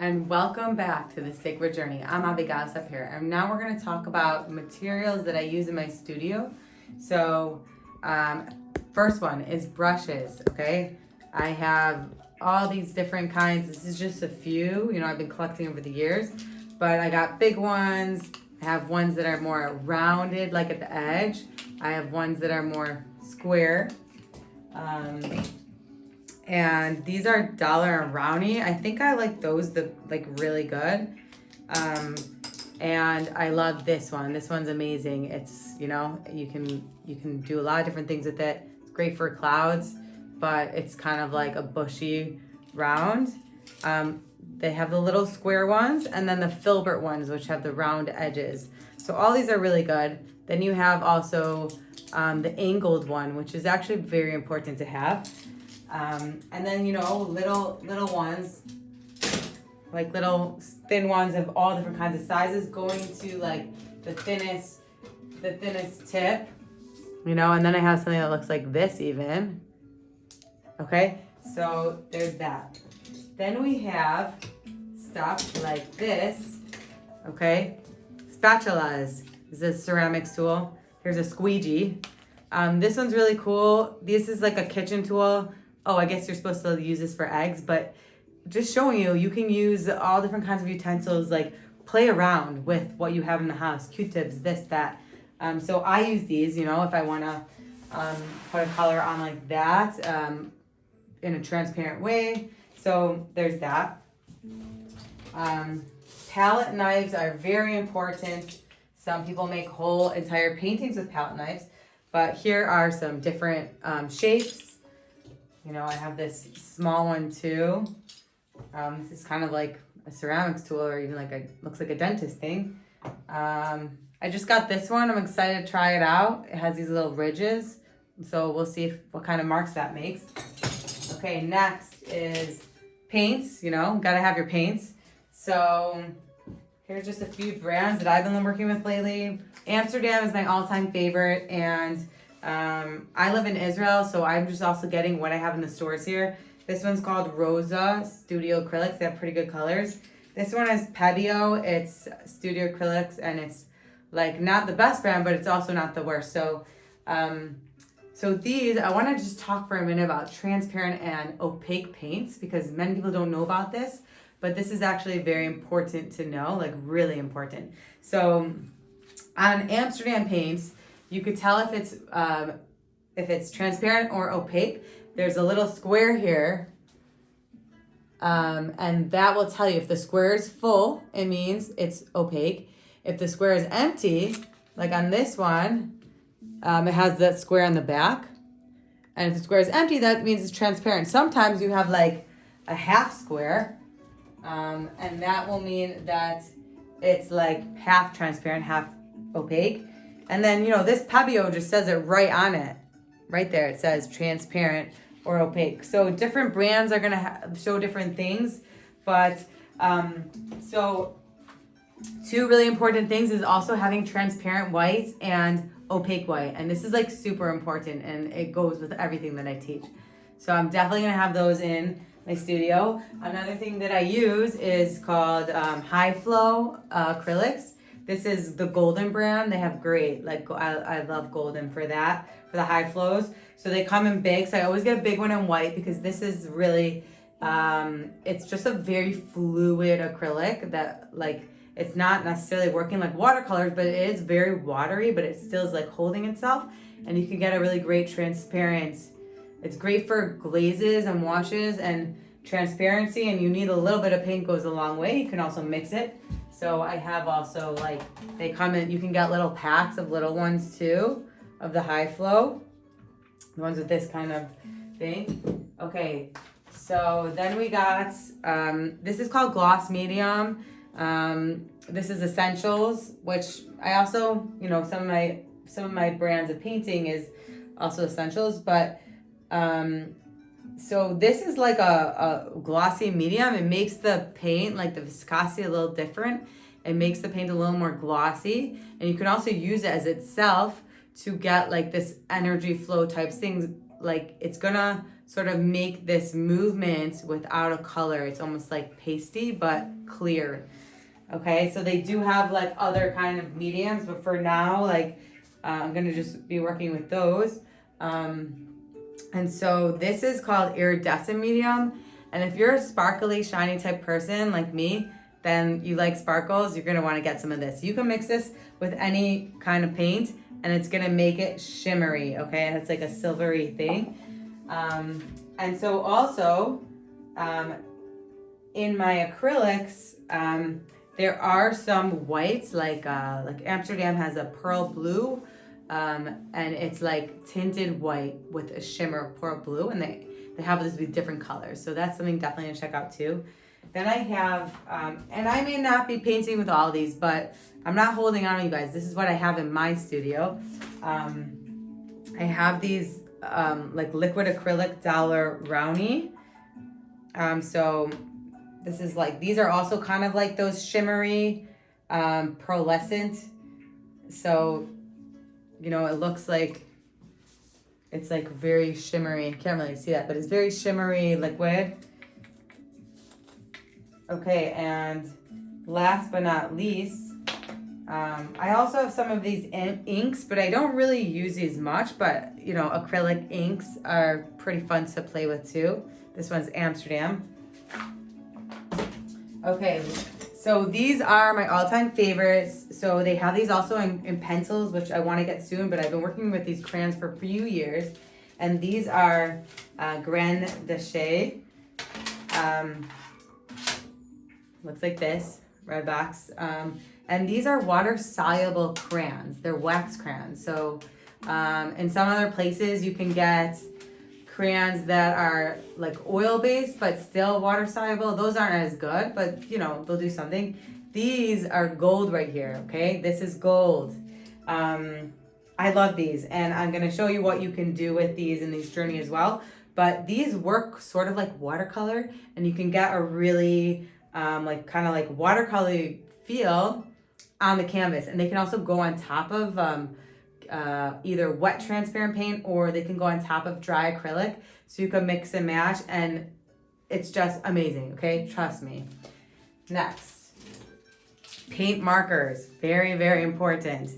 and welcome back to the Sacred Journey. I'm Abigail up here, and now we're going to talk about materials that I use in my studio. So, first one is brushes, okay? I have all these different kinds. This is just a few, I've been collecting over the years, but I got big ones. I have ones that are more rounded, like at the edge. I have ones that are more square. And these are dollar and roundy. I think I like those really good. And I love this one. This one's amazing. It's, you can do a lot of different things with it. It's great for clouds, but it's kind of like a bushy round. They have the little square ones and then the filbert ones, which have the round edges. So all these are really good. Then you have also the angled one, which is actually very important to have. And then, little ones, like little thin ones of all different kinds of sizes, going to like the thinnest tip, and then I have something that looks like this even. Okay, so there's that. Then we have stuff like this, okay? Spatulas. This is a ceramics tool. Here's a squeegee. This one's really cool. This is like a kitchen tool. Oh, I guess you're supposed to use this for eggs, but just showing you can use all different kinds of utensils, like play around with what you have in the house, Q-tips, this, that. So I use these, if I want to put a color on like that in a transparent way. So there's that. Palette knives are very important. Some people make whole entire paintings with palette knives, but here are some different shapes. I have this small one too. This is kind of like a ceramics tool, or even looks like a dentist thing. I just got this one. I'm excited to try it out. It has these little ridges, so we'll see what kind of marks that makes. Okay, next is paints. Gotta have your paints. So here's just a few brands that I've been working with lately. Amsterdam is my all-time favorite, and I live in Israel, so I'm just also getting what I have in the stores here. This one's called Rosa Studio Acrylics. They have pretty good colors. This one is Pebeo. It's Studio Acrylics, and it's like not the best brand, but it's also not the worst. So, these, I want to just talk for a minute about transparent and opaque paints, because many people don't know about this, but this is actually very important to know, like really important. So on Amsterdam paints, you could tell if it's transparent or opaque. There's a little square here, and that will tell you if the square is full, it means it's opaque. If the square is empty, like on this one, it has that square on the back, and if the square is empty, that means it's transparent. Sometimes you have like a half square, and that will mean that it's like half transparent, half opaque. And then, this Pebeo just says it right on it. Right there, it says transparent or opaque. So different brands are going to show different things. But, so two really important things is also having transparent white and opaque white. And this is like super important, and it goes with everything that I teach. So I'm definitely going to have those in my studio. Another thing that I use is called High Flow Acrylics. This is the Golden brand. They have great, I love Golden for that, for the high flows. So they come in big. So I always get a big one in white, because this is really, it's just a very fluid acrylic that it's not necessarily working like watercolors, but it is very watery, but it still is like holding itself. And you can get a really great transparent. It's great for glazes and washes and transparency, and you need a little bit of paint, goes a long way. You can also mix it. So I have also they come in, you can get little packs of little ones too, of the high flow. The ones with this kind of thing. Okay, so then we got, this is called Gloss Medium. This is Essentials, which I also, some of my brands of painting is also Essentials, but so this is like a glossy medium. It makes the paint, like the viscosity, a little different. It makes the paint a little more glossy. And you can also use it as itself to get like this energy flow types things. Like it's gonna sort of make this movement without a color. It's almost like pasty, but clear. Okay, so they do have like other kind of mediums, but for now, like I'm gonna just be working with those. And so this is called iridescent medium. And if you're a sparkly, shiny type person like me, then you like sparkles, you're gonna wanna get some of this. You can mix this with any kind of paint and it's gonna make it shimmery, okay? It's like a silvery thing. And so also, in my acrylics, there are some whites, like Amsterdam has a pearl blue, and it's like tinted white with a shimmer of pearl blue, and they have this with different colors. So that's something definitely to check out too. Then I have, and I may not be painting with all these, but I'm not holding on to you guys. This is what I have in my studio. I have these like liquid acrylic dollar brownie. So this is like, these are also kind of like those shimmery, pearlescent. So, you know, it looks like it's like very shimmery. I can't really see that, but it's very shimmery liquid. Okay, and last but not least, I also have some of these inks, but I don't really use these much, but you know, acrylic inks are pretty fun to play with too. This one's Amsterdam. Okay, so these are my all-time favorites. So they have these also in pencils, which I want to get soon, but I've been working with these crayons for a few years. And these are Grain de Chez. Looks like this, red box. And these are water-soluble crayons. They're wax crayons. So in some other places you can get crayons that are like oil-based but still water-soluble. Those aren't as good, but you know, they'll do something. These are gold right here, okay? This is gold. I love these, and I'm gonna show you what you can do with these in this journey as well. But these work sort of like watercolor, and you can get a really like kind of like watercolor feel on the canvas, and they can also go on top of either wet transparent paint, or they can go on top of dry acrylic, so you can mix and match, and it's just amazing. Okay, trust me. Next, paint markers. Very, very important.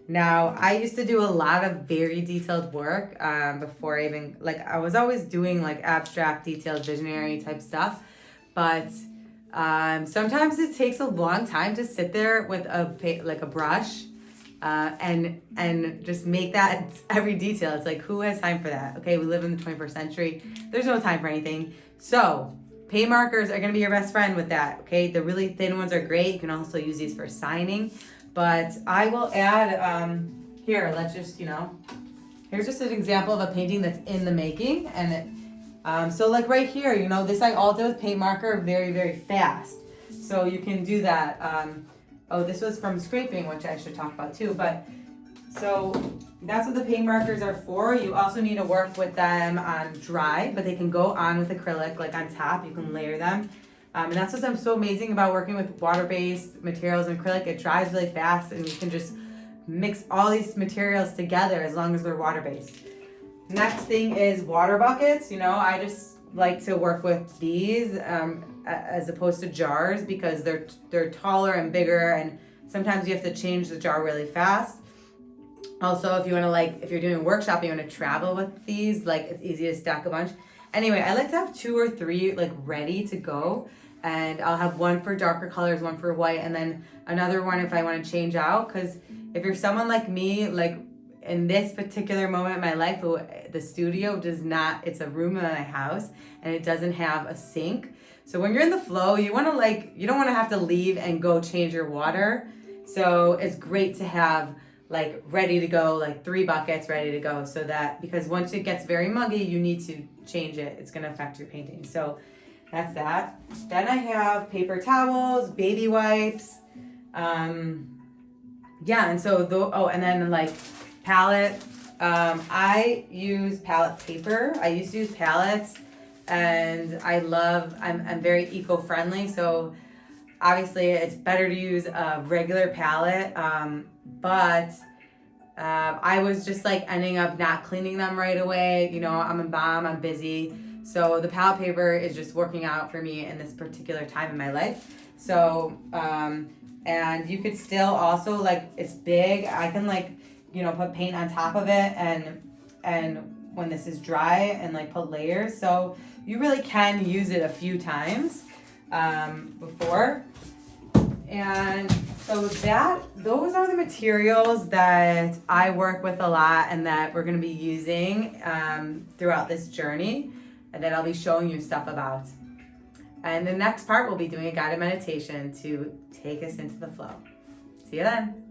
Now, I used to do a lot of very detailed work before I even, like, I was always doing like abstract, detailed, visionary type stuff, but sometimes it takes a long time to sit there with a brush and just make that every detail. It's like, who has time for that? Okay, we live in the 21st century. There's no time for anything. So paint markers are gonna be your best friend with that, okay? The really thin ones are great. You can also use these for signing, but I will add, here, let's just, you know, here's just an example of a painting that's in the making, and it, so like right here, you know, this I all did with paint marker very, very fast. So you can do that. Oh, this was from scraping, which I should talk about too. But so that's what the paint markers are for. You also need to work with them on dry, but they can go on with acrylic, like on top. You can layer them. And that's what's so amazing about working with water-based materials and acrylic. It dries really fast, and you can just mix all these materials together as long as they're water-based. Next thing is water buckets. You know, I just like to work with these as opposed to jars, because they're taller and bigger, and sometimes you have to change the jar really fast. Also, if you want to, like, if you're doing a workshop and you want to travel with these, like, it's easy to stack a bunch. Anyway, I like to have 2 or 3 like ready to go, and I'll have one for darker colors, one for white, and then another one if I want to change out. Because if you're someone like me, like in this particular moment in my life, the studio does not, it's a room in my house, and it doesn't have a sink. So when you're in the flow, you want to, like, you don't want to have to leave and go change your water. So it's great to have like ready to go, like 3 buckets ready to go, so that, because once it gets very muggy, you need to change it. It's going to affect your painting. So that's that. Then I have paper towels, baby wipes. Yeah, and so, oh, and then like palette. I use palette paper. I used to use palettes, and I'm very eco-friendly, so obviously it's better to use a regular palette, but I was just like ending up not cleaning them right away. You know, I'm a mom, I'm busy, So the palette paper is just working out for me in this particular time in my life. So, and you could still also, like, it's big. I can, like, you know, put paint on top of it and when this is dry and, like, put layers. So you really can use it a few times before. And so those are the materials that I work with a lot and that we're going to be using throughout this journey, and that I'll be showing you stuff about. And the next part, we'll be doing a guided meditation to take us into the flow. See you then.